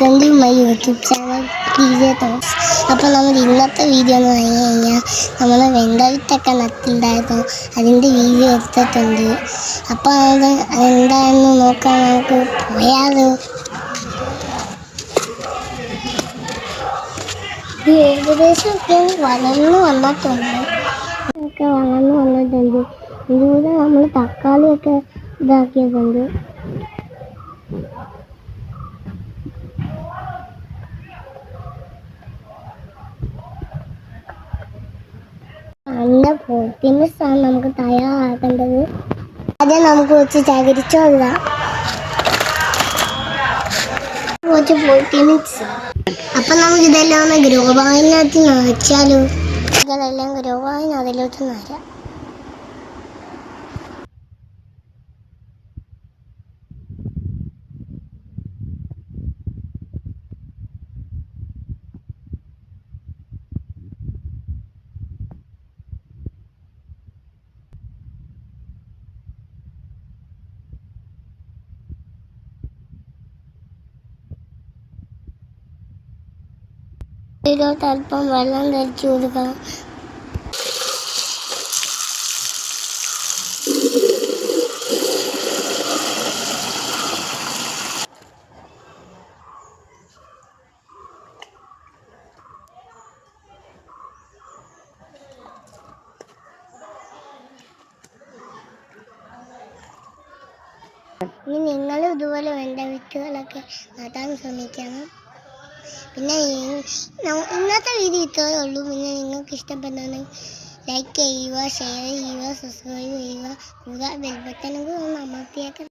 Welcome to my YouTube channel DJ Thomas. അപ്പോൾ നമ്മൾ ഇന്നത്തെ വീഡിയോ എന്ന് പറഞ്ഞു കഴിഞ്ഞാൽ നമ്മൾ വെണ്ടവിത്തൊക്കെ നട്ടിട്ടുണ്ടായിരുന്നു, അതിൻ്റെ വീഡിയോ എടുത്തിട്ടുണ്ട്. അപ്പോൾ അത് എന്താണെന്ന് നോക്കാൻ നമുക്ക് പോയാലോ. ഇത് ഏകദേശം ഒക്കെ വളർന്നു വന്നിട്ടുണ്ട്. ഇതിലൂടെ നമ്മൾ തക്കാളിയൊക്കെ ഇതാക്കിയിട്ടുണ്ട്. നല്ല പ്രോട്ടീൻസാണ് നമുക്ക് തയ്യാറാക്കേണ്ടത്. ആദ്യം നമുക്ക് കുറച്ച് ചകിരിച്ചോറിടാം, കുറച്ച് പ്രോട്ടീൻസ്. അപ്പം നമുക്ക് ഇതെല്ലാം ഒന്ന് ഗ്രോ ബാഗിനകത്ത് നിറച്ചാലോ. ഇതെല്ലാം ഗ്രോ ബാഗിന് അതിലോട്ട് നിറയാം. ഇതിലോട്ട് അല്പം വെള്ളം തളിച്ചു കൊടുക്കണം. ഇനി നിങ്ങൾ ഇതുപോലെ വെണ്ട വിത്തുകളൊക്കെ നടാൻ ശ്രമിക്കണം. പിന്നെ ഇന്നത്തെ വീഡിയോ ഇത്രയേ ഉള്ളൂ. പിന്നെ നിങ്ങൾക്ക് ഇഷ്ടപ്പെടുന്നത് ലൈക്ക് ചെയ്യുക, ഷെയർ ചെയ്യുക, സബ്സ്ക്രൈബ് ചെയ്യുക, കൂടാതെ ബെൽ ബട്ടനും കൂടെ ഒന്ന് അമർത്തിയേക്കണം.